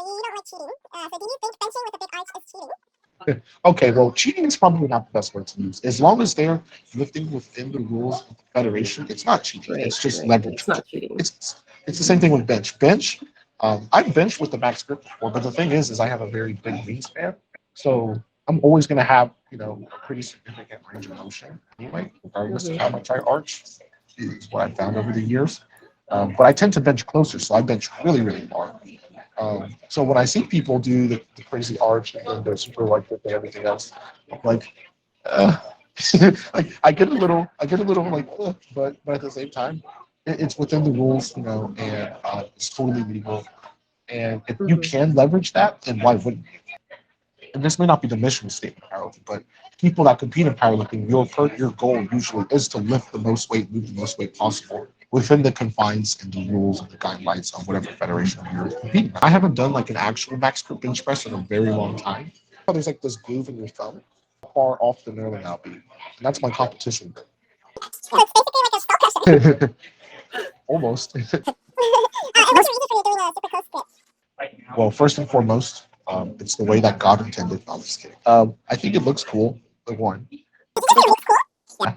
you don't like cheating. So do you think benching with a big arch is cheating? Okay, well, cheating is probably not the best word to use. As long as they're lifting within the rules of the federation, it's not cheating. Right, it's just right. leverage. It's not cheating. It's the same thing with bench. Bench, I've benched with the max grip before, but the thing is I have a very big wingspan, so I'm always going to have a pretty significant range of motion anyway, regardless of how much I arch. Is what I found over the years. But I tend to bench closer, so I bench really, really far. So when I see people do the crazy arch and then they're super light grip and everything else, I'm like, like I get a little like, but at the same time, it's within the rules, and it's totally legal. And if you can leverage that, then why wouldn't you? And this may not be the mission statement of powerlifting, but people that compete in powerlifting, your goal usually is to lift the most weight, move the most weight possible within the confines and the rules and the guidelines of whatever federation you're competing. I haven't done like an actual max grip bench press in a very long time. There's like this groove in your thumb. How far off the knurling I'll be. And that's my competition. So it's basically like a skull cushion. Almost. And what's the reason for you doing a super close grip? Well, first and foremost, it's the way that God intended. No, I'm just kidding. I think it looks cool. The one. It looks cool? Yeah.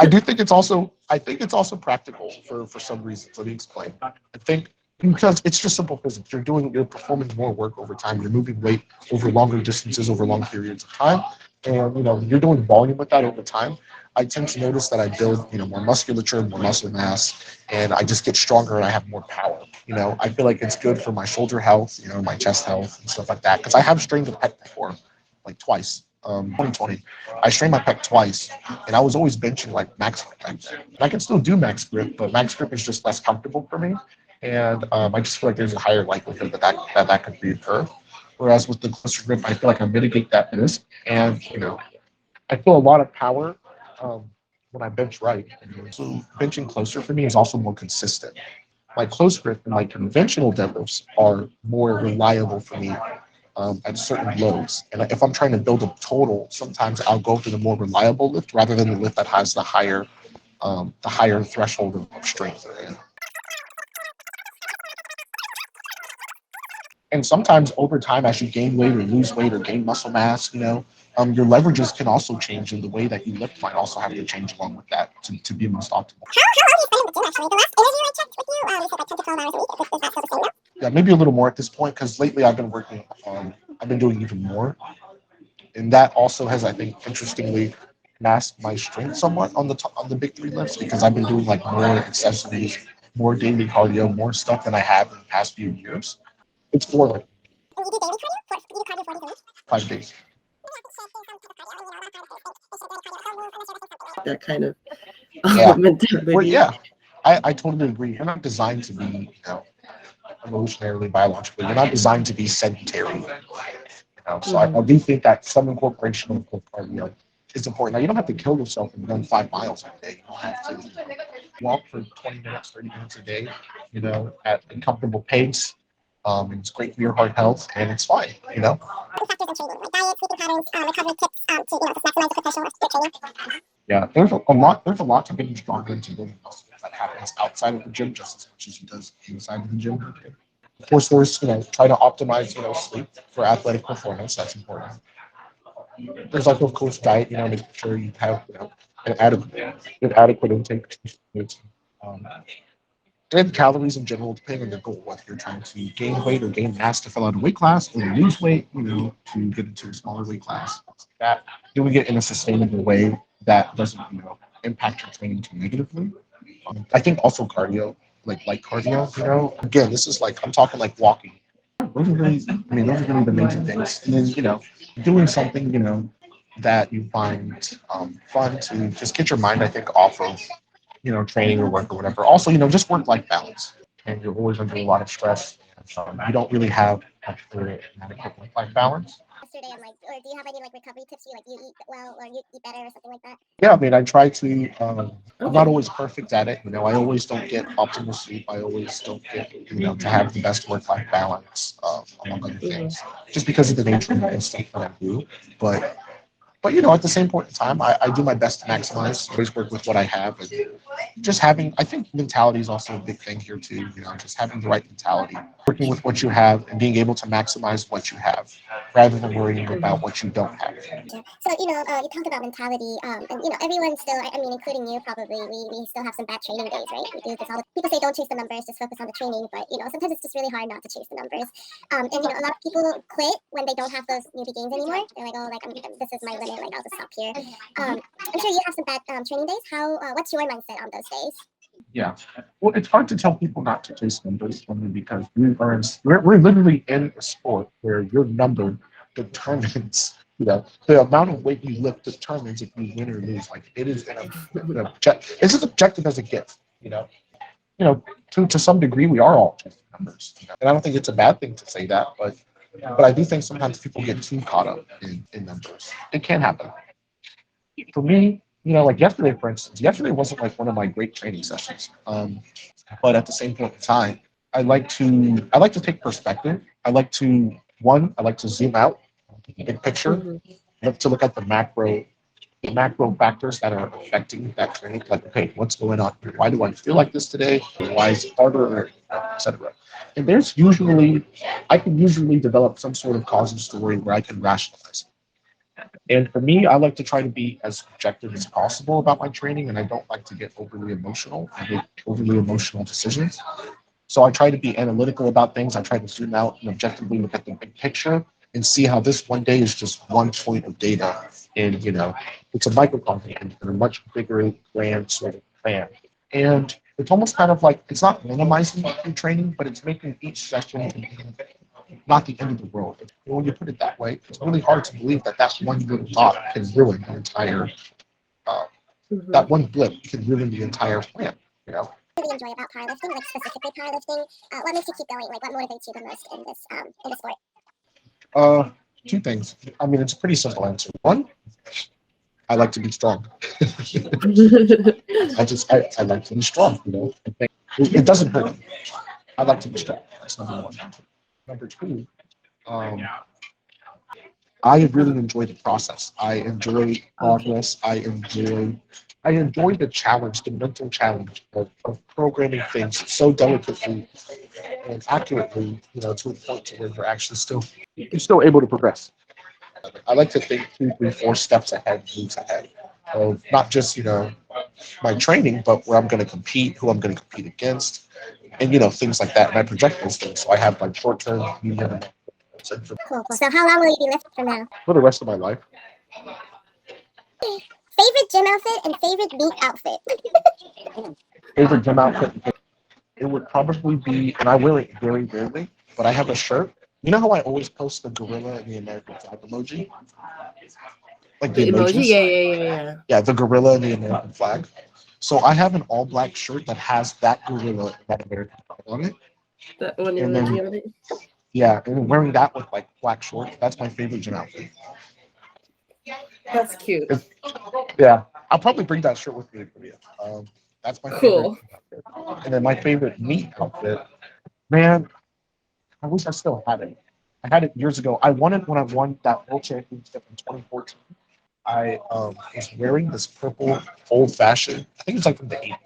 I think it's also practical for some reasons. Let me explain. I think because it's just simple physics. You're performing more work over time. You're moving weight over longer distances, over long periods of time. And you're doing volume with that over time. I tend to notice that I build, more musculature, more muscle mass, and I just get stronger and I have more power. I feel like it's good for my shoulder health, my chest health and stuff like that. Because I have strained the pec before, like twice. 2020, I strained my pec twice, and I was always benching like max grip. And I can still do max grip, but max grip is just less comfortable for me. And I just feel like there's a higher likelihood that could reoccur. Whereas with the closer grip, I feel like I mitigate that risk, and I feel a lot of power when I bench right. So benching closer for me is also more consistent. My close grip and my conventional deadlifts are more reliable for me at certain loads. And if I'm trying to build a total, sometimes I'll go for the more reliable lift rather than the lift that has the higher threshold of strength. And sometimes over time, as you gain weight or lose weight or gain muscle mass, your leverages can also change, and the way that you lift might also have to change along with that to be most optimal. How long do you spend in the gym, actually? The last interview I checked with you, you said like 10 to 12 hours a week. Is that still the same now? Yeah, maybe a little more at this point, because lately I've been working I've been doing even more. And that also has, I think, interestingly masked my strength somewhat on the big three lifts, because I've been doing like more accessories, more daily cardio, more stuff than I have in the past few years. It's more like And you do daily cardio? You do cardio 4 days a week? 5 days. That kind of Yeah. mentality. Well, yeah, I totally agree. You're not designed to be, evolutionarily, biologically. You're not designed to be sedentary. So I do think that some incorporation of cardio is important. Now, you don't have to kill yourself and run 5 miles a day. You don't have to walk for 20 minutes, 30 minutes a day, at a comfortable pace. It's great for your heart health, and it's fine, Factors in training, like diet, sleeping patterns, recovery tips to maximize the potential of your training. Yeah, there's a lot to getting stronger into building muscle that happens outside of the gym just as much as it does inside of the gym. Of course, there's try to optimize sleep for athletic performance. That's important. There's also, of course, diet. Making sure you have an adequate intake. And calories in general, depending on your goal, whether you're trying to gain weight or gain mass to fill out a weight class, or lose weight, to get into a smaller weight class. That doing it in a sustainable way that doesn't, impact your training too negatively. I think also cardio, like cardio, again, this is like I'm talking like walking. Those are really the major things. And then, doing something, that you find fun to just get your mind, I think, off of training or work or whatever. Also, just work-life balance. And you're always under a lot of stress. You don't really have much for an adequate work-life balance. Yesterday, I'm like, or do you have any recovery tips? You eat well or you eat better or something like that? Yeah, I mean, I try to. I'm not always perfect at it. I always don't get optimal sleep. I always don't get, to have the best work-life balance, among other things, just because of the nature of the stuff that I do. But But at the same point in time, I do my best to maximize, always work with what I have, and just having, I think mentality is also a big thing here too. Just having the right mentality, working with what you have, and being able to maximize what you have, rather than worrying about what you don't have. So, you talked about mentality, and, everyone still, I mean, including you probably, we still have some bad training days, right? We do this all the, people say don't chase the numbers, just focus on the training, but, sometimes it's just really hard not to chase the numbers. And, a lot of people quit when they don't have those newbie gains anymore. They're like, oh, this is my limit, like, I'll just stop here. I'm sure you have some bad training days. What's your mindset on those days? Yeah. Well, it's hard to tell people not to chase numbers only because we're literally in a sport where your number determines, the amount of weight you lift determines if you win or lose. Like it is it's as objective as it gets, to some degree we are all chasing numbers. And I don't think it's a bad thing to say that, but I do think sometimes people get too caught up in numbers. It can happen. For me, like yesterday, for instance, yesterday wasn't like one of my great training sessions. But at the same point in time, I like to take perspective. I like to zoom out, big picture. I like to look at the macro factors that are affecting that training. Like, okay, what's going on here? Why do I feel like this today? Why is it harder, etc. And I can usually develop some sort of causal story where I can rationalize it. And for me, I like to try to be as objective as possible about my training, and I don't like to get overly emotional and make overly emotional decisions. So I try to be analytical about things. I try to zoom out and objectively look at the big picture and see how this one day is just one point of data. And, it's a microcosm in a much bigger, grand sort of plan. And it's almost kind of like, it's not minimizing your training, but it's making each session not the end of the world. And when you put it that way, it's really hard to believe that one little thought can ruin the entire, that one blip can ruin the entire plan, What do you enjoy about powerlifting, like specifically powerlifting? What makes you keep going? Like, what motivates you the most in the sport? Two things. I mean, it's a pretty simple answer. One, I like to be strong. I like to be strong, I think it doesn't hurt me. I like to be strong. That's number one. Number two, I really enjoy the process. I enjoy progress. I enjoy the challenge, the mental challenge of programming things so delicately and accurately, to a point to where you're still able to progress. I like to think 2, 3, 4 steps ahead, moves ahead of not just, my training, but where I'm going to compete, who I'm going to compete against, and, things like that. And I project those things. So I have like short-term, medium, and Cool. So how long will you be lifting from now? for the rest of my life. Favorite gym outfit and favorite meet outfit? Favorite gym outfit? It would probably be, and I wear it very rarely, but I have a shirt. You know how I always post the gorilla and the American flag emoji? Like the emojis? Yeah. Yeah, the gorilla and the American flag. So I have an all black shirt that has that gorilla and that American flag on it. That one And then- emoji on it. Yeah, and wearing that with like black shorts, that's my favorite gym outfit. That's cute. Yeah, I'll probably bring that shirt with me to Korea. That's my Cool. favorite outfit. And then my favorite meet outfit, man, I wish I still had it. I had it years ago. I won it when I won that world championship in 2014. I was wearing this purple old-fashioned, I think it's like from the 80s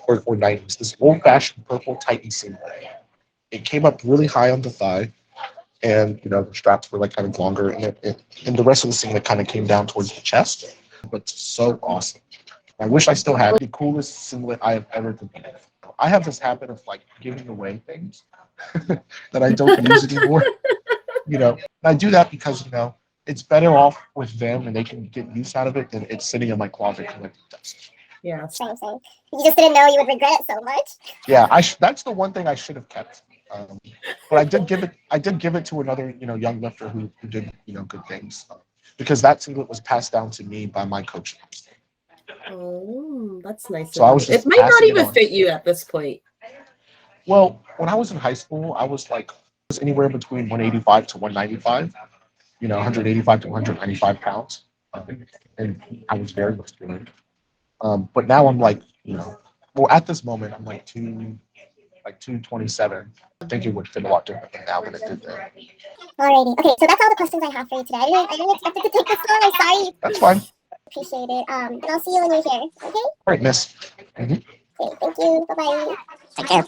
or 90s, this old-fashioned purple Titan singlet. It came up really high on the thigh, and the straps were like kind of longer, and the rest of the singlet kind of came down towards the chest. But so awesome. I wish I still had the coolest singlet I have ever competed. I have this habit of like giving away things that I don't use anymore. And I do that because it's better off with them and they can get use out of it than it's sitting in my closet collecting dust. Yeah. Same. You just didn't know you would regret it so much. Yeah, that's the one thing I should have kept. But I did give it to another young lifter who did good things, because that singlet was passed down to me by my coach. Oh, that's nice. So I was just it might not passing it even on. fit you at this point. Well, when I was in high school, I was anywhere between 185 to 195, 185 to 195 pounds, and I was very muscular. But now I'm like, well, at this moment I'm like like 227, I think it would fit a lot differently now than it did then. Alrighty. Okay, so that's all the questions I have for you today. I didn't expect it to take this long. I'm sorry. That's fine. Appreciate it. And I'll see you when you're here. Okay? All right, miss. Okay, thank you. Bye-bye. Take care.